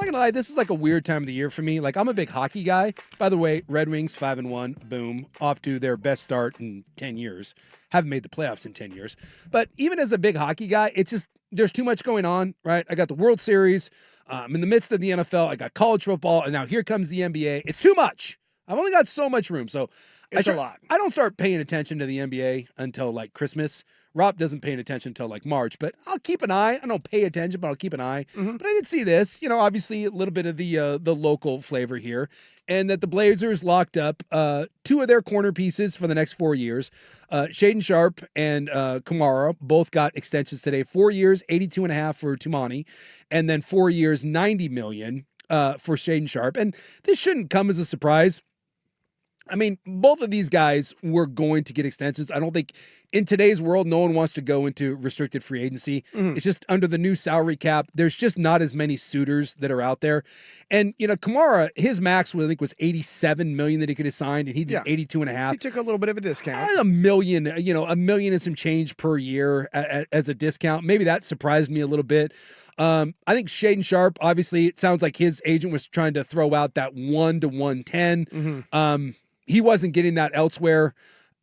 not gonna lie, this is like a weird time of the year for me. Like, I'm a big hockey guy. By the way, Red Wings 5-1, boom, off to their best start in 10 years. Haven't made the playoffs in 10 years. But even as a big hockey guy, it's just there's too much going on, right? I got the World Series. I'm in the midst of the NFL. I got college football, and now here comes the NBA. It's too much. I've only got so much room, so it's a lot. I don't start paying attention to the NBA until like Christmas. Rob doesn't pay attention until like March, but I'll keep an eye. I don't pay attention, but I'll keep an eye. Mm-hmm. But I did see this, obviously a little bit of the local flavor here, and that the Blazers locked up two of their corner pieces for the next 4 years. Shaedon Sharpe and Camara both got extensions today. 4 years, 82.5 for Tumani, and then 4 years, $90 million for Shaedon Sharpe. And this shouldn't come as a surprise. I mean, both of these guys were going to get extensions. I don't think in today's world, no one wants to go into restricted free agency. Mm-hmm. It's just under the new salary cap. There's just not as many suitors that are out there. And, Camara, his max, I think, was $87 million that he could have signed, and he did 82.5. He took a little bit of a discount. $1 million, $1 million and some change per year as a discount. Maybe that surprised me a little bit. I think Shaedon Sharpe, obviously, it sounds like his agent was trying to throw out that 1 to 110. Mm-hmm. He wasn't getting that elsewhere.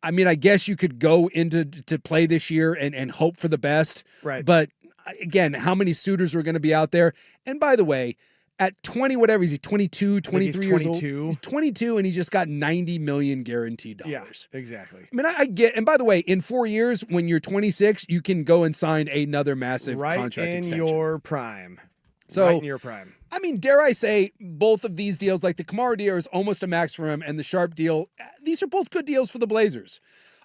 I mean, I guess you could go into to play this year and hope for the best. Right. But again, how many suitors are going to be out there? And by the way, at 20, whatever, is he 22, 23 years old? He's 22, and he just got $90 million guaranteed dollars. Yeah, exactly. I mean, I get, and by the way, in 4 years, when you're 26, you can go and sign another massive contract extension. Right in your prime. So, right in your prime. I mean, dare I say, both of these deals, like the Camara deal is almost a max for him, and the Sharpe deal, these are both good deals for the Blazers.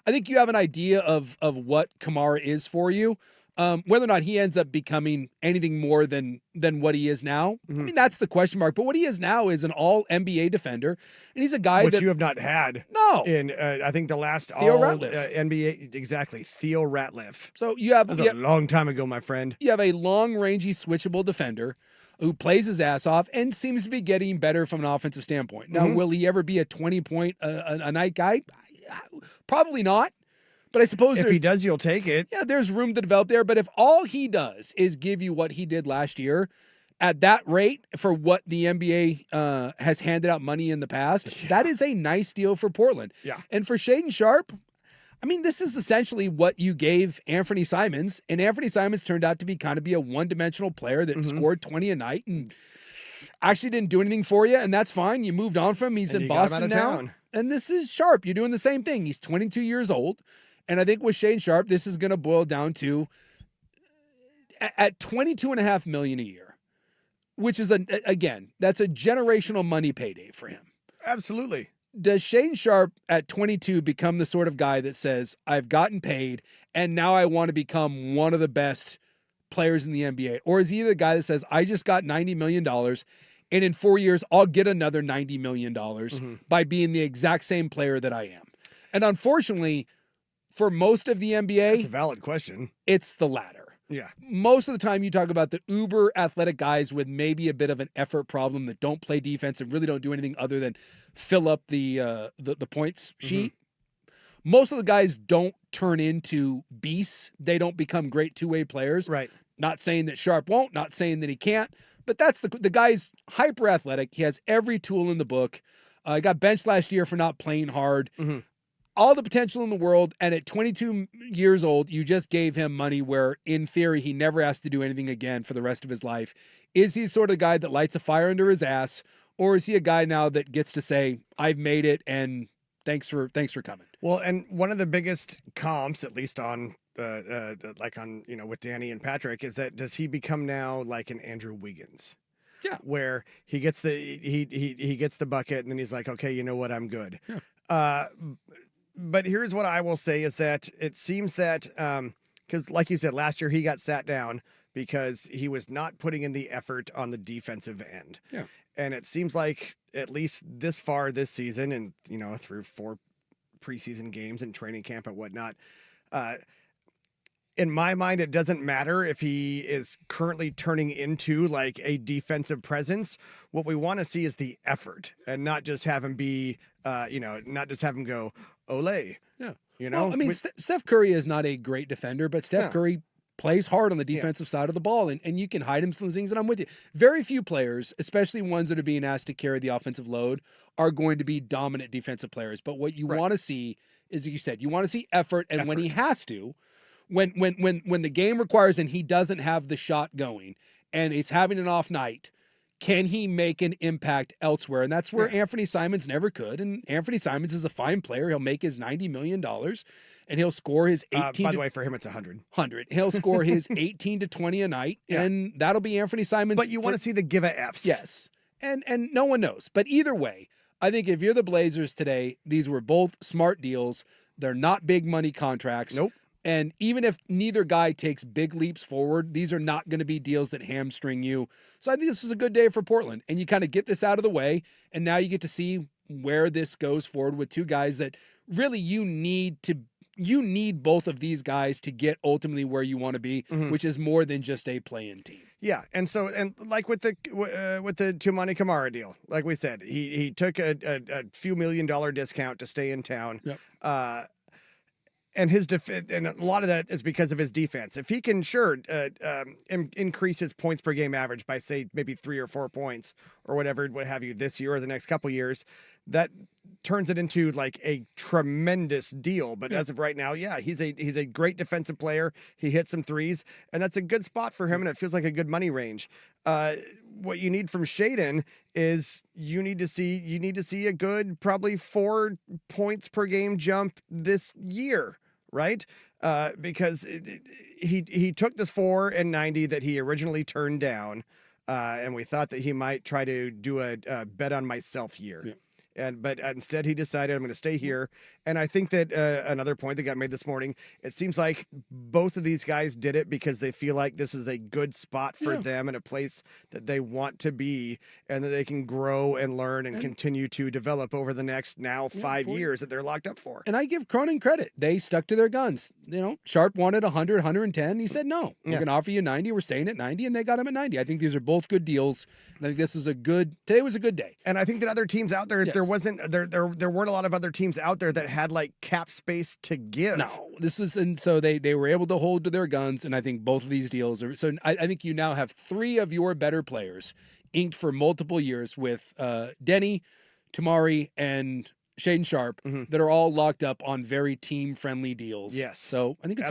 I think you have an idea of what Camara is for you. Whether or not he ends up becoming anything more than what he is now, I mean, that's the question mark. But what he is now is an all-NBA defender, and he's a guy which you have not had. No. In, I think, the last NBA, exactly, Theo Ratliff. So you have... That was a long time ago, my friend. You have a long-rangey, switchable defender who plays his ass off and seems to be getting better from an offensive standpoint. Now, will he ever be a 20-point a night guy? Probably not. But I suppose if he does, you'll take it. Yeah, there's room to develop there. But if all he does is give you what he did last year at that rate for what the NBA has handed out money in the past, that is a nice deal for Portland. Yeah. And for Shaedon Sharpe, I mean, this is essentially what you gave Anthony Simons. And Anthony Simons turned out to be a one-dimensional player that scored 20 a night and actually didn't do anything for you. And that's fine. You moved on from him. He's in Boston now. Town. And this is Sharpe. You're doing the same thing. He's 22 years old. And I think with Shaedon Sharpe, this is going to boil down to at $22.5 million a year, which is again, that's a generational money payday for him. Absolutely. Does Shaedon Sharpe at 22 become the sort of guy that says, I've gotten paid and now I want to become one of the best players in the NBA? Or is he the guy that says, I just got $90 million and in 4 years, I'll get another $90 million by being the exact same player that I am? And unfortunately, for most of the NBA, that's a valid question. It's the latter. Yeah. Most of the time you talk about the uber athletic guys with maybe a bit of an effort problem that don't play defense and really don't do anything other than fill up the points sheet. Most of the guys don't turn into beasts. They don't become great two-way players. Right. Not saying that Sharpe won't, not saying that he can't, but that's the guy's hyper athletic. He has every tool in the book. He got benched last year for not playing hard. All the potential in the world, and at 22 years old, you just gave him money where, in theory, he never has to do anything again for the rest of his life. Is he sort of guy that lights a fire under his ass, or is he a guy now that gets to say, I've made it, and thanks for coming? Well, and one of the biggest comps, at least on with Danny and Patrick, is that does he become now like an Andrew Wiggins? Yeah, where he gets he gets the bucket, and then he's like, okay, you know what, I'm good. Yeah. But here's what I will say is that it seems that, because like you said, last year he got sat down because he was not putting in the effort on the defensive end. Yeah. And it seems like at least this far this season and, through 4 preseason games and training camp and whatnot, in my mind, it doesn't matter if he is currently turning into like a defensive presence. What we want to see is the effort and not just have him be, not just have him go, Olay. Yeah. Well, I mean, Steph Curry is not a great defender, but Steph Curry plays hard on the defensive side of the ball, and you can hide him some things, and I'm with you. Very few players, especially ones that are being asked to carry the offensive load, are going to be dominant defensive players. But what you want to see is, you said, you want to see effort, and when he has to, when the game requires and he doesn't have the shot going and he's having an off night, can he make an impact elsewhere? And that's where Anthony Simons never could. And Anthony Simons is a fine player. He'll make his $90 million and he'll score his 18. By the way, for him, it's 100. He'll score his 18 to 20 a night, and that'll be Anthony Simons. But you want to see the give a Fs. Yes. And no one knows. But either way, I think if you're the Blazers today, these were both smart deals. They're not big money contracts. Nope. And even if neither guy takes big leaps forward, these are not going to be deals that hamstring you. So I think this was a good day for Portland. And you kind of get this out of the way, and now you get to see where this goes forward with two guys that really you need both of these guys to get ultimately where you want to be, which is more than just a play-in team. Yeah, and like with the Tumani Camara deal, like we said, he took a few $1 million discount to stay in town. Yep. And his and a lot of that is because of his defense. If he can increase his points per game average by, say, maybe 3 or 4 points or whatever, what have you, this year or the next couple years, that turns it into like a tremendous deal. But as of right now, he's a great defensive player. He hits some threes, and that's a good spot for him, and it feels like a good money range. What you need from Shaedon is you need to see a good probably 4 points per game jump this year, right? Because he took this 4 and 90 that he originally turned down, and we thought that he might try to do a bet on myself year. Yeah. But instead he decided, I'm going to stay here. And I think that another point that got made this morning, it seems like both of these guys did it because they feel like this is a good spot for them and a place that they want to be and that they can grow and learn and continue to develop over the next 5 years that they're locked up for. And I give Cronin credit. They stuck to their guns. Sharpe wanted 100, 110. He said, no, we're going to offer you 90. We're staying at 90. And they got him at 90. I think these are both good deals. And I think today was a good day. And I think that other teams out there, there weren't a lot of other teams out there that had like cap space to give. No, so they were able to hold to their guns, and I think both of these deals are. So I think you now have 3 of your better players inked for multiple years with Denny, Tamari, and Shaedon Sharpe that are all locked up on very team-friendly deals. Yes. So I think it's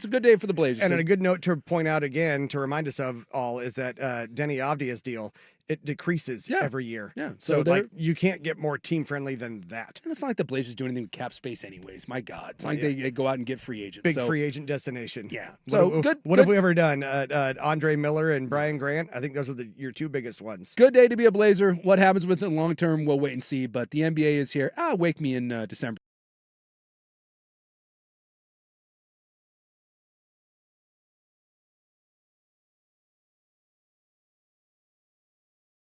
a good day for the Blazers. And a good note to point out again, to remind us of all, is that Denny Avdia's deal, it decreases every year. Yeah. So like you can't get more team-friendly than that. And it's not like the Blazers do anything with cap space anyways. My God. It's not like they go out and get free agents. Big free agent destination. Yeah. What have we ever done? Andre Miller and Brian Grant? I think those are your 2 biggest ones. Good day to be a Blazer. What happens with it long term, we'll wait and see. But the NBA is here. Wake me in December.